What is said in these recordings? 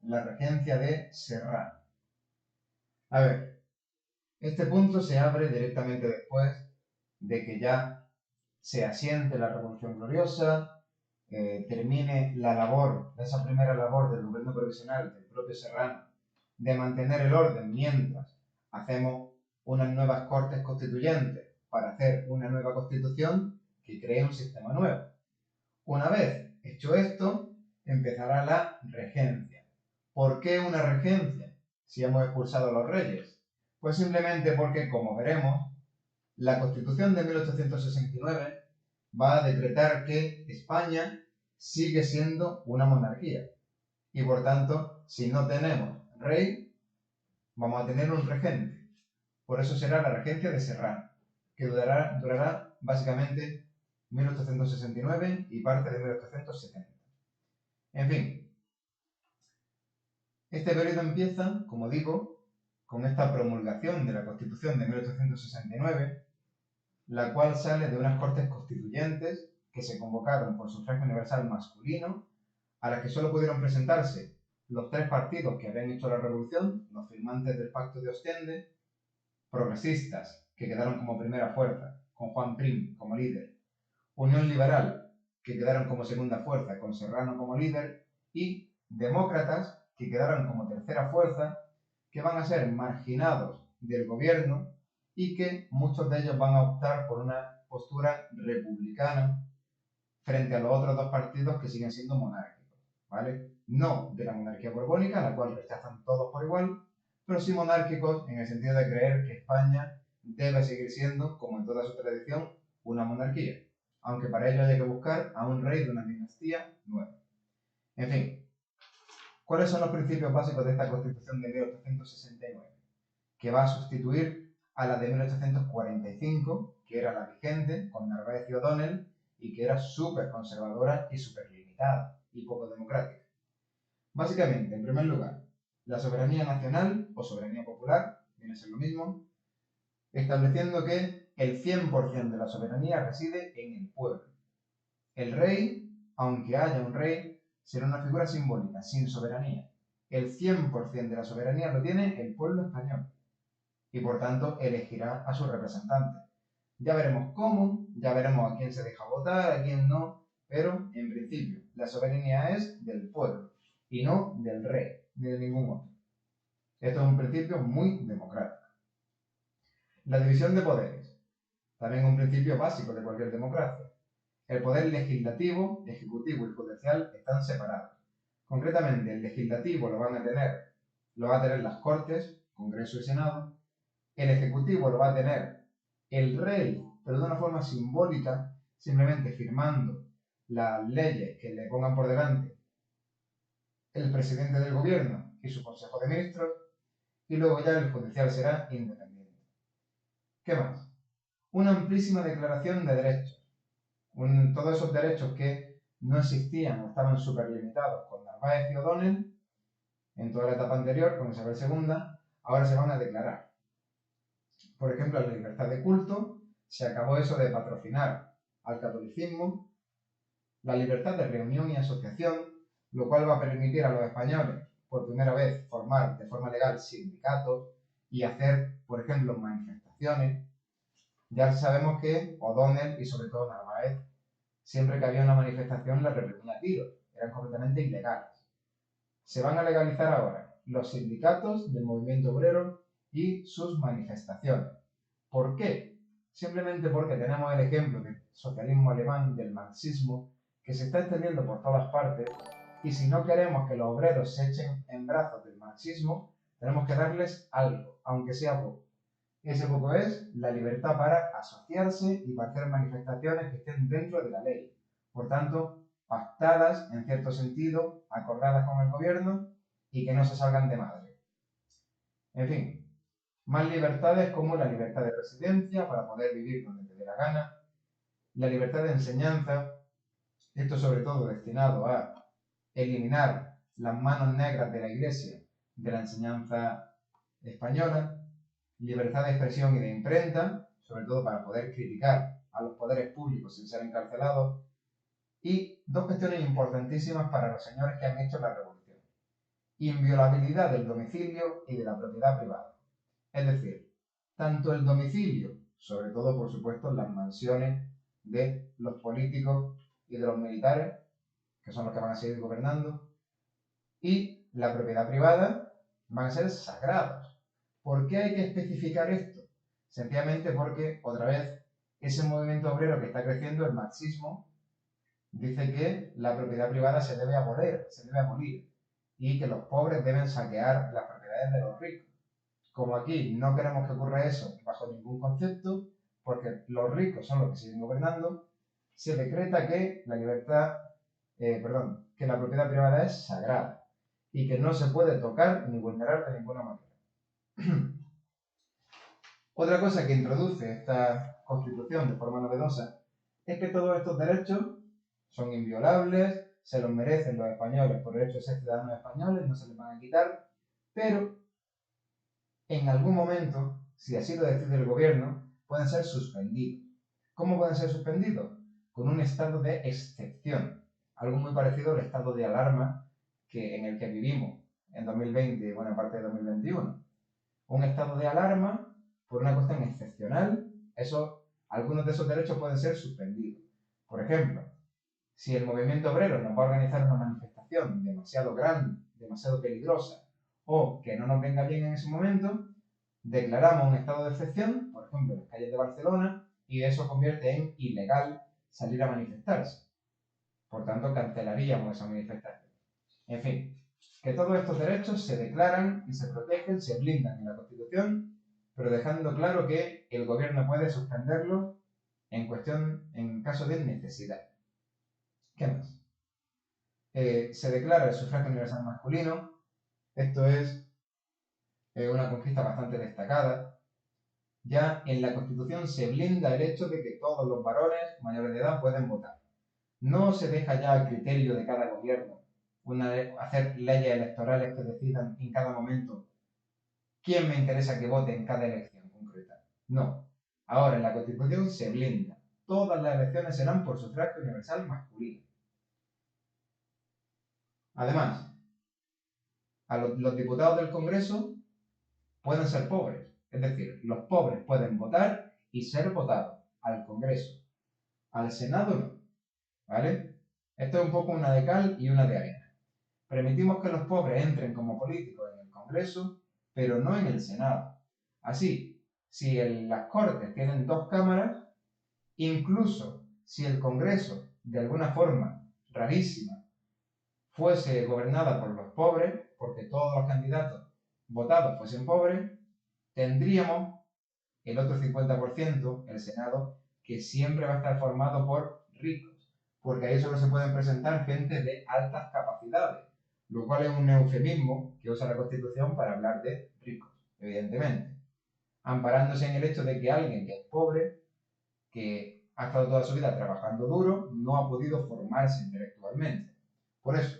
la regencia de Serrano. A ver, este punto se abre directamente después de que ya se asiente la Revolución Gloriosa, termine la labor, esa primera labor del gobierno provisional del propio Serrano, de mantener el orden mientras hacemos unas nuevas cortes constituyentes para hacer una nueva constitución que cree un sistema nuevo. Una vez hecho esto, empezará la regencia. ¿Por qué una regencia si hemos expulsado a los reyes? Pues simplemente porque, como veremos, la Constitución de 1869 va a decretar que España sigue siendo una monarquía. Y por tanto, si no tenemos rey, vamos a tener un regente. Por eso será la regencia de Serrano, que durará básicamente 1869 y parte de 1870. En fin, este periodo empieza, como digo, con esta promulgación de la Constitución de 1869, la cual sale de unas cortes constituyentes que se convocaron por sufragio universal masculino, a las que solo pudieron presentarse los tres partidos que habían hecho la revolución, los firmantes del Pacto de Ostende, progresistas, que quedaron como primera fuerza, con Juan Prim como líder, Unión Liberal, que quedaron como segunda fuerza, con Serrano como líder, y demócratas, que quedaron como tercera fuerza, que van a ser marginados del gobierno y que muchos de ellos van a optar por una postura republicana frente a los otros dos partidos que siguen siendo monárquicos, ¿vale? No de la monarquía borbónica, la cual rechazan todos por igual, pero sí monárquicos en el sentido de creer que España debe seguir siendo, como en toda su tradición, una monarquía, aunque para ello haya que buscar a un rey de una dinastía nueva. En fin, ¿cuáles son los principios básicos de esta Constitución de 1869? Que va a sustituir a la de 1845, que era la vigente, con Narváez y O'Donnell, y que era súper conservadora y súper limitada y poco democrática. Básicamente, en primer lugar, la soberanía nacional o soberanía popular, viene a ser lo mismo, estableciendo que el 100% de la soberanía reside en el pueblo. El rey, aunque haya un rey, será una figura simbólica, sin soberanía. El 100% de la soberanía lo tiene el pueblo español y por tanto elegirá a su representante. Ya veremos cómo, ya veremos a quién se deja votar, a quién no, pero en principio la soberanía es del pueblo y no del rey ni de ningún otro. Esto es un principio muy democrático. La división de poderes, también un principio básico de cualquier democracia. El poder legislativo, ejecutivo y judicial están separados. Concretamente, el legislativo lo va a tener las Cortes, Congreso y Senado. El ejecutivo lo va a tener el rey, pero de una forma simbólica, simplemente firmando las leyes que le pongan por delante el presidente del gobierno y su consejo de ministros, y luego ya el judicial será independiente. ¿Qué más? Una amplísima declaración de derechos. Todos esos derechos que no existían o estaban súper limitados con Narváez y O'Donnell en toda la etapa anterior, con Isabel II, ahora se van a declarar. Por ejemplo, la libertad de culto, se acabó eso de patrocinar al catolicismo, la libertad de reunión y asociación, lo cual va a permitir a los españoles, por primera vez, formar de forma legal sindicatos y hacer, por ejemplo, manifestaciones. Ya sabemos que O'Donnell y sobre todo Narváez, siempre que había una manifestación la reprimía a tiros, eran completamente ilegales. Se van a legalizar ahora los sindicatos del movimiento obrero y sus manifestaciones. ¿Por qué? Simplemente porque tenemos el ejemplo del socialismo alemán, del marxismo, que se está extendiendo por todas partes, y si no queremos que los obreros se echen en brazos del marxismo, tenemos que darles algo, aunque sea poco. Ese poco es la libertad para asociarse y para hacer manifestaciones que estén dentro de la ley. Por tanto, pactadas en cierto sentido, acordadas con el gobierno y que no se salgan de madre. En fin, más libertades como la libertad de residencia para poder vivir donde te dé la gana, la libertad de enseñanza, esto sobre todo destinado a eliminar las manos negras de la Iglesia de la enseñanza española, libertad de expresión y de imprenta, sobre todo para poder criticar a los poderes públicos sin ser encarcelados, y dos cuestiones importantísimas para los señores que han hecho la revolución. inviolabilidad del domicilio y de la propiedad privada. Es decir, tanto el domicilio, sobre todo por supuesto las mansiones de los políticos y de los militares, que son los que van a seguir gobernando, y la propiedad privada van a ser sagrados. ¿Por qué hay que especificar esto? Sencillamente porque, otra vez, ese movimiento obrero que está creciendo, el marxismo, dice que la propiedad privada se debe abolir, y que los pobres deben saquear las propiedades de los ricos. Como aquí no queremos que ocurra eso bajo ningún concepto, porque los ricos son los que siguen gobernando, se decreta que que la propiedad privada es sagrada y que no se puede tocar ni vulnerar de ninguna manera. Otra cosa que introduce esta Constitución de forma novedosa es que todos estos derechos son inviolables, se los merecen los españoles por el hecho de ser ciudadanos españoles, no se les van a quitar, pero en algún momento, si así lo decide el gobierno, pueden ser suspendidos. ¿Cómo pueden ser suspendidos? Con un estado de excepción, algo muy parecido al estado de alarma en el que vivimos en 2020 y buena parte de 2021. Un estado de alarma por una cuestión excepcional, algunos de esos derechos pueden ser suspendidos. Por ejemplo, si el movimiento obrero nos va a organizar una manifestación demasiado grande, demasiado peligrosa, o que no nos venga bien en ese momento, declaramos un estado de excepción, por ejemplo, en las calles de Barcelona, y eso convierte en ilegal salir a manifestarse. Por tanto, cancelaríamos esa manifestación. En fin, que todos estos derechos se declaran y se protegen, se blindan en la Constitución, pero dejando claro que el gobierno puede suspenderlo en caso de necesidad. ¿Qué más? Se declara el sufragio universal masculino. Esto es una conquista bastante destacada. Ya en la Constitución se blinda el hecho de que todos los varones mayores de edad pueden votar. No se deja ya al criterio de cada gobierno hacer leyes electorales que decidan en cada momento quién me interesa que vote en cada elección concreta. No. Ahora en la Constitución se blinda. Todas las elecciones serán por sufragio universal masculino. Además, los diputados del Congreso pueden ser pobres. Es decir, los pobres pueden votar y ser votados al Congreso. Al Senado no. ¿Vale? Esto es un poco una de cal y una de arena. Permitimos que los pobres entren como políticos en el Congreso, pero no en el Senado. Así, si las Cortes tienen 2 cámaras, incluso si el Congreso, de alguna forma rarísima, fuese gobernada por los pobres, porque todos los candidatos votados fuesen pobres, tendríamos el otro 50%, el Senado, que siempre va a estar formado por ricos, porque ahí solo se pueden presentar gente de altas capacidades, lo cual es un eufemismo que usa la Constitución para hablar de ricos, evidentemente, amparándose en el hecho de que alguien que es pobre, que ha estado toda su vida trabajando duro, no ha podido formarse intelectualmente. Por eso,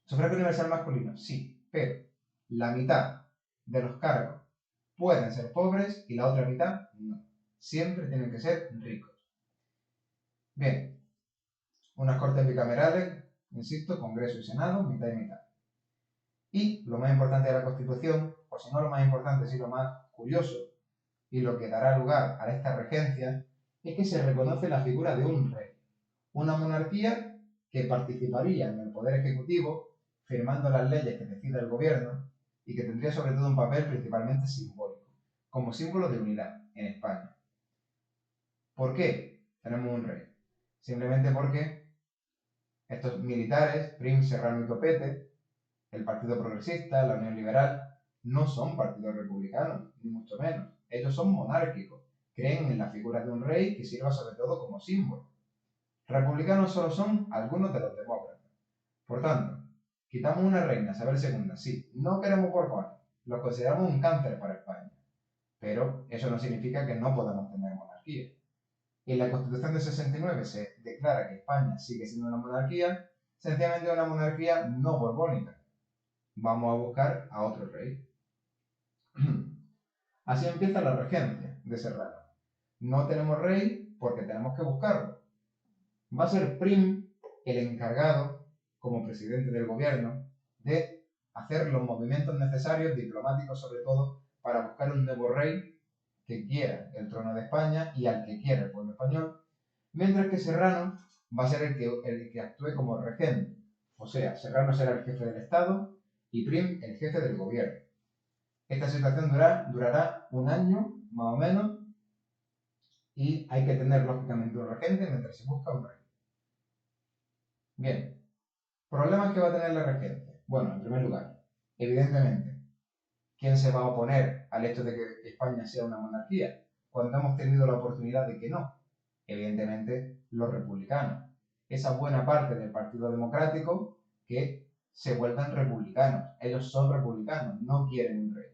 sufragio universal masculino, sí, pero la mitad de los cargos pueden ser pobres y la otra mitad no. Siempre tienen que ser ricos. Bien, unas cortes bicamerales, insisto, Congreso y Senado, mitad y mitad. Y lo más importante de la Constitución, o si no lo más importante, sí lo más curioso, y lo que dará lugar a esta regencia, es que se reconoce la figura de un rey. Una monarquía que participaría en el poder ejecutivo, firmando las leyes que decida el gobierno, y que tendría sobre todo un papel principalmente simbólico, como símbolo de unidad en España. ¿Por qué tenemos un rey? Simplemente porque estos militares, Prim, Serrano y Topete, el Partido Progresista, la Unión Liberal, no son partidos republicanos, ni mucho menos. Ellos son monárquicos, creen en la figura de un rey que sirva sobre todo como símbolo. Republicanos solo son algunos de los demócratas. Por tanto, quitamos una reina, Isabel II, sí, no queremos Borbones, los consideramos un cáncer para España. Pero eso no significa que no podamos tener monarquía. En la Constitución de 69 se declara que España sigue siendo una monarquía, sencillamente una monarquía no borbónica. Vamos a buscar a otro rey. Así empieza la regencia de Serrano. No tenemos rey porque tenemos que buscarlo. Va a ser Prim el encargado, como presidente del gobierno, de hacer los movimientos necesarios, diplomáticos sobre todo, para buscar un nuevo rey que quiera el trono de España y al que quiera el pueblo español, mientras que Serrano va a ser el que actúe como regente. O sea, Serrano será el jefe del Estado y Prim el jefe del gobierno. Esta situación durará un año, más o menos, y hay que tener lógicamente un regente mientras se busca un rey. Bien, ¿problemas que va a tener la regencia? Bueno, en primer lugar, evidentemente, ¿quién se va a oponer al hecho de que España sea una monarquía? Cuando hemos tenido la oportunidad de que no. Evidentemente, los republicanos. Esa buena parte del Partido Democrático que se vuelven republicanos. Ellos son republicanos, no quieren un rey.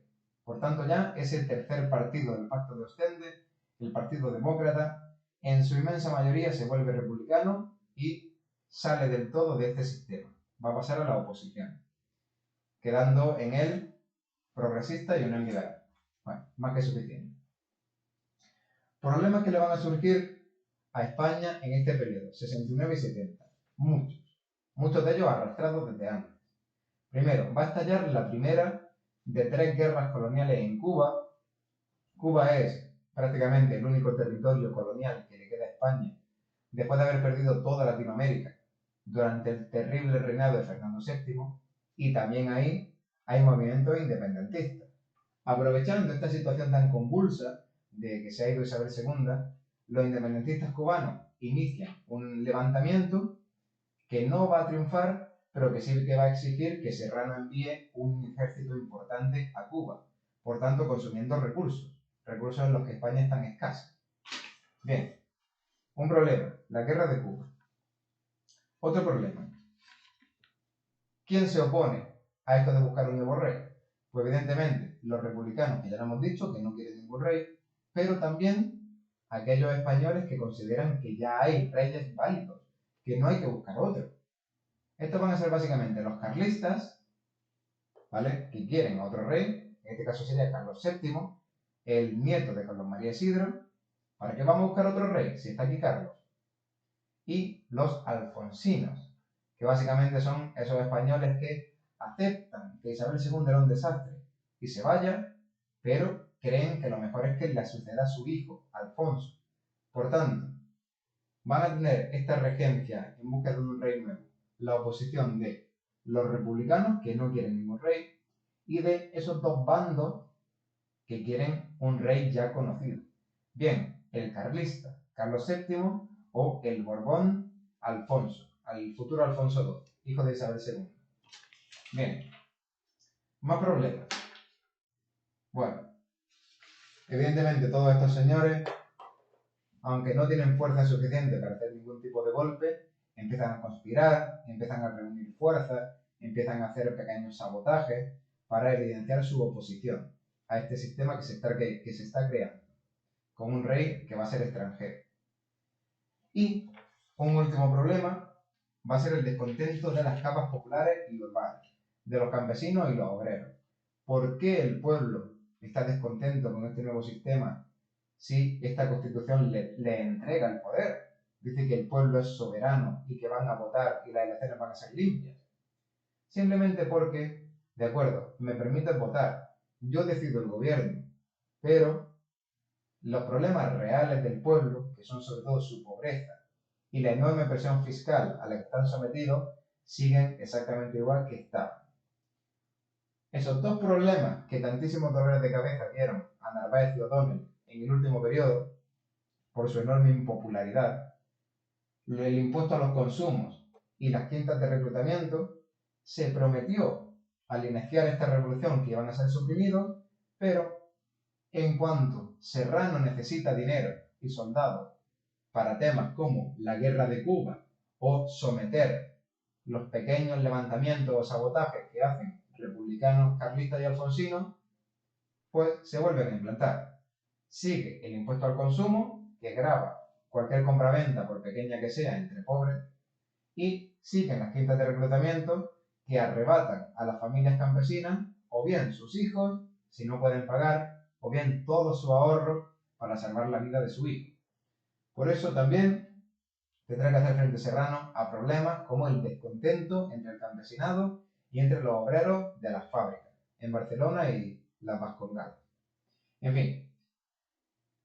Por tanto, ya ese tercer partido del Pacto de Ostende, el Partido Demócrata, en su inmensa mayoría se vuelve republicano y sale del todo de este sistema. Va a pasar a la oposición, quedando en él progresista y un liberal. Bueno, más que suficiente. Problemas que le van a surgir a España en este periodo, 69 y 70. Muchos de ellos arrastrados desde antes. Primero, va a estallar la primera de 3 guerras coloniales en Cuba. Cuba es prácticamente el único territorio colonial que le queda a España después de haber perdido toda Latinoamérica durante el terrible reinado de Fernando VII, y también ahí hay movimientos independentistas. Aprovechando esta situación tan convulsa de que se ha ido Isabel II, los independentistas cubanos inician un levantamiento que no va a triunfar, pero que sí que va a exigir que Serrano envíe un ejército importante a Cuba, por tanto consumiendo recursos en los que España es tan escasa. Bien, un problema, la guerra de Cuba. Otro problema, ¿quién se opone a esto de buscar un nuevo rey? Pues evidentemente los republicanos, que ya lo hemos dicho, que no quieren ningún rey, pero también aquellos españoles que consideran que ya hay reyes válidos, que no hay que buscar otro. Estos van a ser básicamente los carlistas, ¿vale? Que quieren a otro rey, en este caso sería Carlos VII, el nieto de Carlos María Isidro. ¿Para qué vamos a buscar otro rey si está aquí Carlos? Y los alfonsinos, que básicamente son esos españoles que aceptan que Isabel II era un desastre y se vaya, pero creen que lo mejor es que le suceda a su hijo, Alfonso. Por tanto, van a tener esta regencia en busca de un rey nuevo, la oposición de los republicanos, que no quieren ningún rey, y de esos dos bandos que quieren un rey ya conocido. Bien, el carlista, Carlos VII, o el Borbón, Alfonso, al futuro Alfonso II, hijo de Isabel II. Bien, más problemas. Bueno, evidentemente todos estos señores, aunque no tienen fuerza suficiente para hacer ningún tipo de golpe, empiezan a conspirar, empiezan a reunir fuerzas, empiezan a hacer pequeños sabotajes para evidenciar su oposición a este sistema que se está creando, con un rey que va a ser extranjero. Y un último problema va a ser el descontento de las capas populares y urbanas, de los campesinos y los obreros. ¿Por qué el pueblo está descontento con este nuevo sistema si esta constitución le entrega el poder? Dice que el pueblo es soberano y que van a votar y las elecciones van a ser limpias. Simplemente porque, de acuerdo, me permiten votar, yo decido el gobierno, pero los problemas reales del pueblo, que son sobre todo su pobreza y la enorme presión fiscal a la que están sometidos, siguen exactamente igual que estaban. Esos dos problemas que tantísimos dolores de cabeza dieron a Narváez y O'Donnell en el último periodo, por su enorme impopularidad, el impuesto a los consumos y las quintas de reclutamiento, se prometió al iniciar esta revolución que iban a ser suprimidos, pero en cuanto Serrano necesita dinero y soldados para temas como la guerra de Cuba o someter los pequeños levantamientos o sabotajes que hacen republicanos, carlistas y alfonsinos, pues se vuelven a implantar. Sigue el impuesto al consumo, que grava cualquier compraventa, por pequeña que sea, entre pobres, y siguen las quintas de reclutamiento, que arrebatan a las familias campesinas o bien sus hijos, si no pueden pagar, o bien todo su ahorro para salvar la vida de su hijo. Por eso también tendrá que hacer frente Serrano a problemas como el descontento entre el campesinado y entre los obreros de las fábricas, en Barcelona y las Vascongadas. En fin,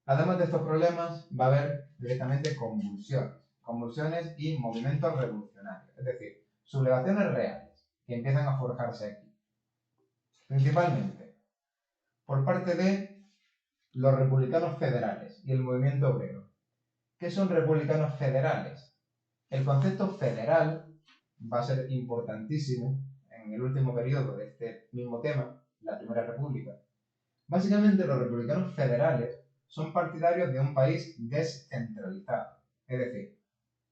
además de estos problemas, va a haber directamente convulsiones y movimientos revolucionarios, es decir, sublevaciones reales que empiezan a forjarse aquí. Principalmente por parte de los republicanos federales y el movimiento obrero. ¿Qué son republicanos federales? El concepto federal va a ser importantísimo en el último periodo de este mismo tema, la Primera República. Básicamente los republicanos federales son partidarios de un país descentralizado. Es decir,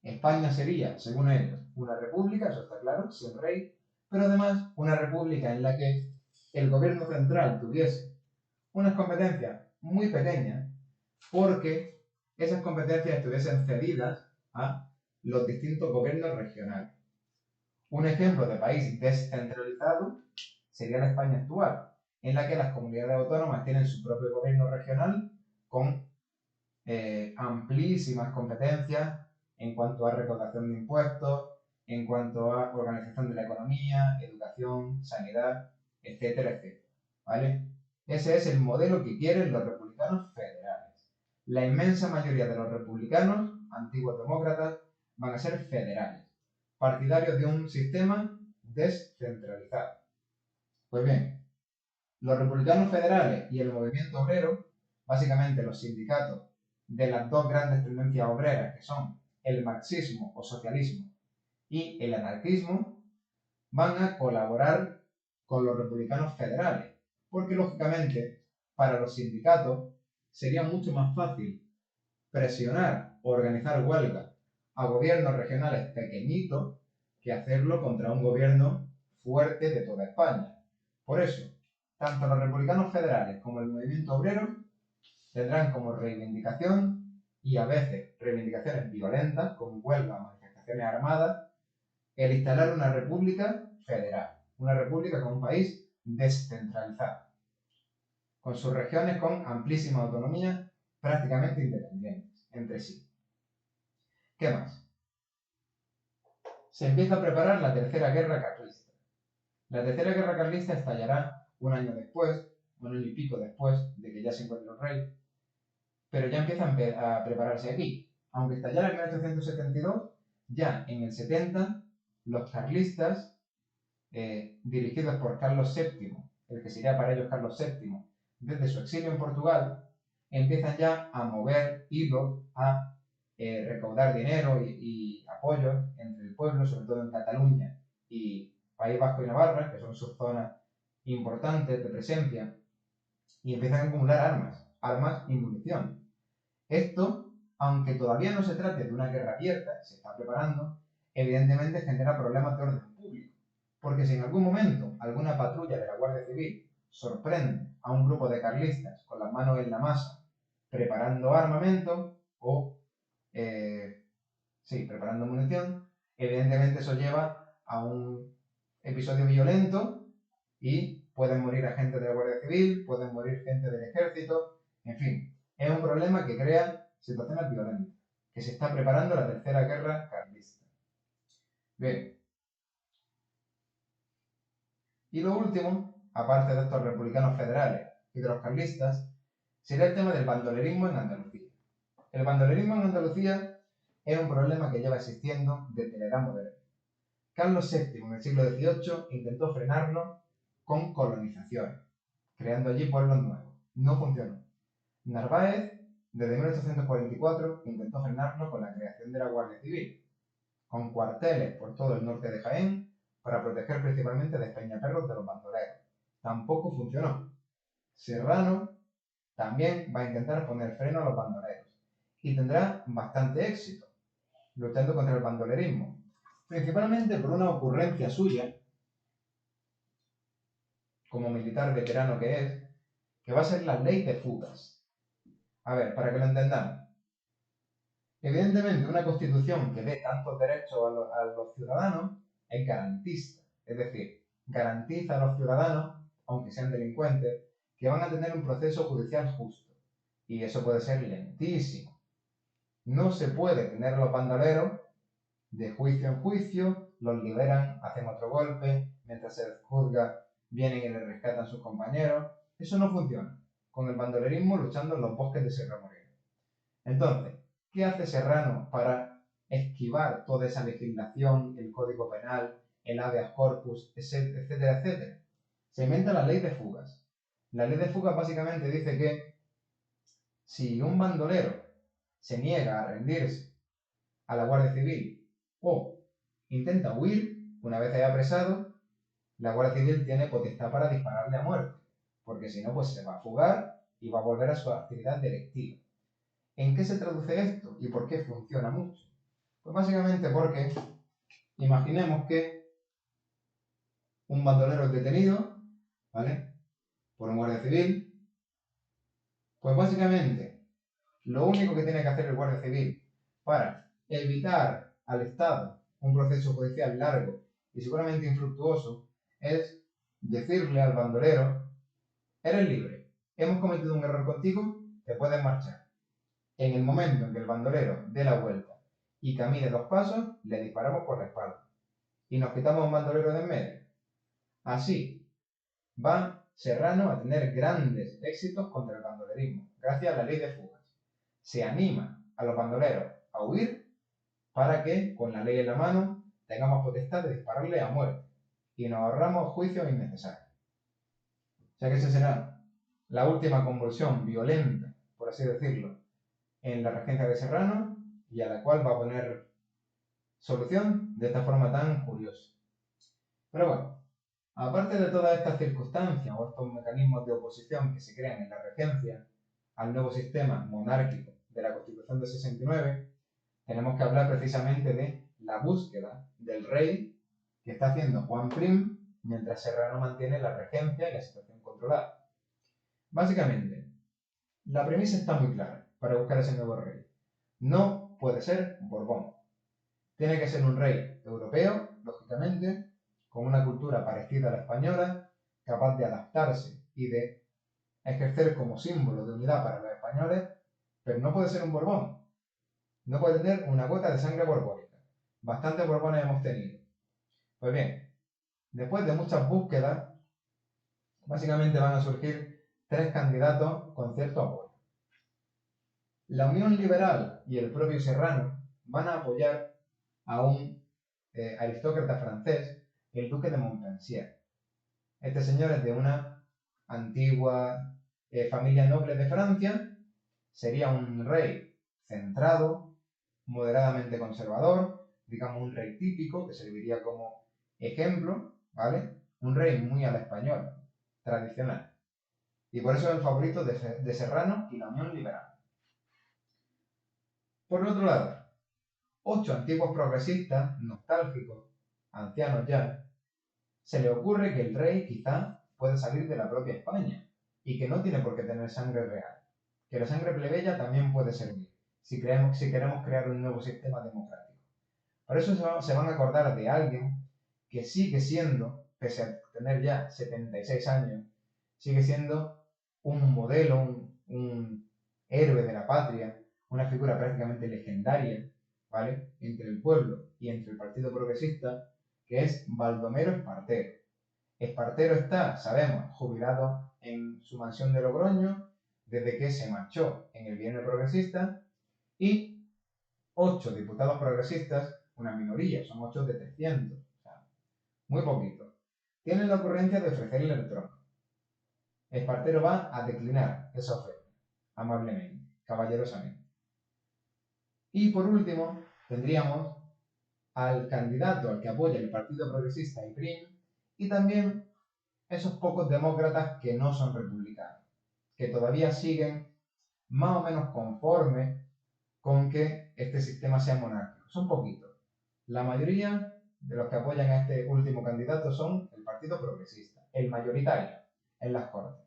España sería, según ellos, una república, eso está claro, sin rey, pero además una república en la que el gobierno central tuviese unas competencias muy pequeñas porque esas competencias estuviesen cedidas a los distintos gobiernos regionales. Un ejemplo de país descentralizado sería la España actual, en la que las comunidades autónomas tienen su propio gobierno regional con amplísimas competencias en cuanto a recaudación de impuestos, en cuanto a organización de la economía, educación, sanidad, etcétera, etcétera. ¿Vale? Ese es el modelo que quieren los republicanos federales. La inmensa mayoría de los republicanos, antiguos demócratas, van a ser federales, partidarios de un sistema descentralizado. Pues bien, los republicanos federales y el movimiento obrero, básicamente los sindicatos de las dos grandes tendencias obreras, que son el marxismo o socialismo y el anarquismo, van a colaborar con los republicanos federales, porque lógicamente para los sindicatos sería mucho más fácil presionar o organizar huelgas a gobiernos regionales pequeñitos que hacerlo contra un gobierno fuerte de toda España. Por eso, tanto los republicanos federales como el movimiento obrero tendrán como reivindicación, y a veces reivindicaciones violentas, como huelgas o manifestaciones armadas, el instalar una república federal, una república con un país descentralizado, con sus regiones con amplísima autonomía, prácticamente independientes entre sí. ¿Qué más? Se empieza a preparar la Tercera Guerra Carlista. La Tercera Guerra Carlista estallará un año después, un año y pico después de que ya se encuentre el rey, pero ya empiezan a prepararse aquí. Aunque estallara en 1872, ya en el 70 los carlistas, dirigidos por Carlos VII, el que sería para ellos Carlos VII, desde su exilio en Portugal, empiezan ya a mover hilos, a recaudar dinero y apoyos entre el pueblo, sobre todo en Cataluña y País Vasco y Navarra, que son sus zonas importantes de presencia, y empiezan a acumular armas y munición. Esto, aunque todavía no se trate de una guerra abierta, se está preparando, evidentemente genera problemas de orden público, porque si en algún momento alguna patrulla de la Guardia Civil sorprende a un grupo de carlistas con las manos en la masa preparando armamento o preparando munición, evidentemente eso lleva a un episodio violento y pueden morir agentes de la Guardia Civil, pueden morir gente del ejército, en fin, es un problema que crea situaciones violentas, que se está preparando la Tercera Guerra Carlista. Bien. Y lo último, aparte de estos republicanos federales y de los carlistas, sería el tema del bandolerismo en Andalucía. El bandolerismo en Andalucía es un problema que lleva existiendo desde la Edad Moderna. Carlos VII en el siglo XVIII intentó frenarlo con colonizaciones, creando allí pueblos nuevos. No funcionó. Narváez, desde 1844, intentó frenarlo con la creación de la Guardia Civil, con cuarteles por todo el norte de Jaén para proteger principalmente de peñaperros de los bandoleros. Tampoco funcionó. Serrano también va a intentar poner freno a los bandoleros y tendrá bastante éxito, luchando contra el bandolerismo, principalmente por una ocurrencia suya, como militar veterano que es, que va a ser la ley de fugas. A ver, para que lo entendamos. Evidentemente, una constitución que dé tantos derechos a los ciudadanos es garantista. Es decir, garantiza a los ciudadanos, aunque sean delincuentes, que van a tener un proceso judicial justo. Y eso puede ser lentísimo. No se puede tener a los bandoleros de juicio en juicio, los liberan, hacen otro golpe, mientras se juzga vienen y le rescatan sus compañeros. Eso no funciona, con el bandolerismo luchando en los bosques de Sierra Morena. Entonces, ¿qué hace Serrano para esquivar toda esa legislación, el Código Penal, el habeas corpus, etcétera, etcétera? Se inventa la ley de fugas. La ley de fugas básicamente dice que si un bandolero se niega a rendirse a la Guardia Civil o intenta huir, una vez haya apresado, la Guardia Civil tiene potestad para dispararle a muerte, porque si no, pues se va a fugar y va a volver a su actividad delictiva. ¿En qué se traduce esto y por qué funciona mucho? Pues básicamente porque imaginemos que un bandolero es detenido, ¿vale?, por un guardia civil. Pues básicamente lo único que tiene que hacer el guardia civil para evitar al Estado un proceso judicial largo y seguramente infructuoso es decirle al bandolero: eres libre, hemos cometido un error contigo, te puedes marchar. En el momento en que el bandolero dé la vuelta y camine 2 pasos, le disparamos por la espalda y nos quitamos un bandolero de en medio. Así va Serrano a tener grandes éxitos contra el bandolerismo, gracias a la ley de fugas. Se anima a los bandoleros a huir para que, con la ley en la mano, tengamos potestad de dispararle a muerte y nos ahorramos juicios innecesarios. O sea que esa será la última convulsión violenta, por así decirlo, en la regencia de Serrano, y a la cual va a poner solución de esta forma tan curiosa. Pero bueno, aparte de todas estas circunstancias o estos mecanismos de oposición que se crean en la regencia al nuevo sistema monárquico de la Constitución de 69, tenemos que hablar precisamente de la búsqueda del rey que está haciendo Juan Prim mientras Serrano mantiene la regencia y la situación controlada. Básicamente, la premisa está muy clara para buscar ese nuevo rey. No puede ser Borbón. Tiene que ser un rey europeo, lógicamente, con una cultura parecida a la española, capaz de adaptarse y de ejercer como símbolo de unidad para los españoles, pero no puede ser un Borbón. No puede tener una gota de sangre borbónica. Bastantes Borbones hemos tenido. Pues bien, después de muchas búsquedas, básicamente van a surgir 3 candidatos con cierto apoyo. La Unión Liberal y el propio Serrano van a apoyar a un aristócrata francés, el duque de Montpensier. Este señor es de una antigua familia noble de Francia, sería un rey centrado, moderadamente conservador, digamos un rey típico que serviría como ejemplo, ¿vale? Un rey muy a la española, tradicional. Y por eso es el favorito de Serrano y la Unión Liberal. Por el otro lado, 8 antiguos progresistas, nostálgicos, ancianos ya, se le ocurre que el rey quizá puede salir de la propia España y que no tiene por qué tener sangre real, que la sangre plebeya también puede servir si queremos crear un nuevo sistema democrático. Por eso se van a acordar de alguien que sigue siendo, pese a tener ya 76 años, sigue siendo un modelo, un héroe de la patria, una figura prácticamente legendaria, ¿vale?, entre el pueblo y entre el Partido Progresista, que es Baldomero Espartero. Espartero está, sabemos, jubilado en su mansión de Logroño desde que se marchó en el Bienio Progresista, y 8 diputados progresistas, una minoría, son 8 de 300, o sea, muy poquito, tienen la ocurrencia de ofrecerle el trono. Espartero va a declinar esa oferta, amablemente, caballerosamente. Y por último, tendríamos al candidato al que apoya el Partido Progresista y PRIM, y también esos pocos demócratas que no son republicanos, que todavía siguen más o menos conformes con que este sistema sea monárquico. Son poquitos. La mayoría de los que apoyan a este último candidato son el Partido Progresista, el mayoritario en las Cortes.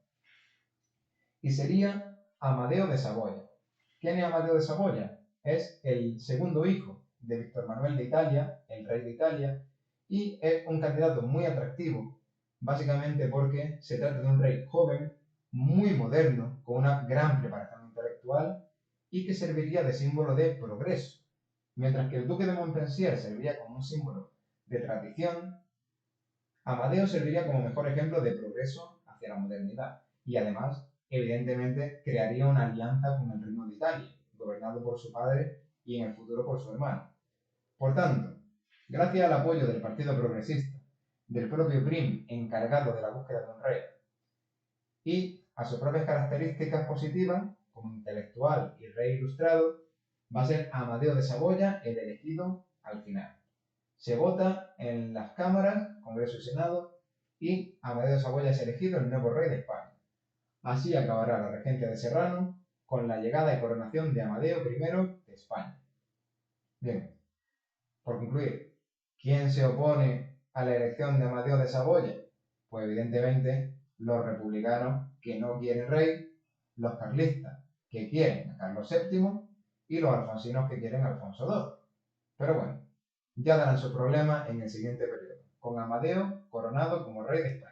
Y sería Amadeo de Saboya. ¿Quién es Amadeo de Saboya? Es el segundo hijo de Víctor Manuel de Italia, el rey de Italia, y es un candidato muy atractivo, básicamente porque se trata de un rey joven, muy moderno, con una gran preparación intelectual y que serviría de símbolo de progreso. Mientras que el duque de Montpensier serviría como un símbolo de tradición, Amadeo serviría como mejor ejemplo de progreso hacia la modernidad y además, evidentemente, crearía una alianza con el Reino de Italia, gobernado por su padre y en el futuro por su hermano. Por tanto, gracias al apoyo del Partido Progresista, del propio Prim encargado de la búsqueda de un rey, y a sus propias características positivas, como intelectual y rey ilustrado, va a ser Amadeo de Saboya el elegido al final. Se vota en las cámaras, Congreso y Senado, y Amadeo de Saboya es elegido el nuevo rey de España. Así acabará la regencia de Serrano con la llegada y coronación de Amadeo I de España. Bien, por concluir, ¿quién se opone a la elección de Amadeo de Saboya? Pues evidentemente los republicanos que no quieren rey, los carlistas que quieren a Carlos VII y los alfonsinos que quieren a Alfonso II. Pero bueno, ya darán sus problemas en el siguiente periodo, con Amadeo coronado como rey de España.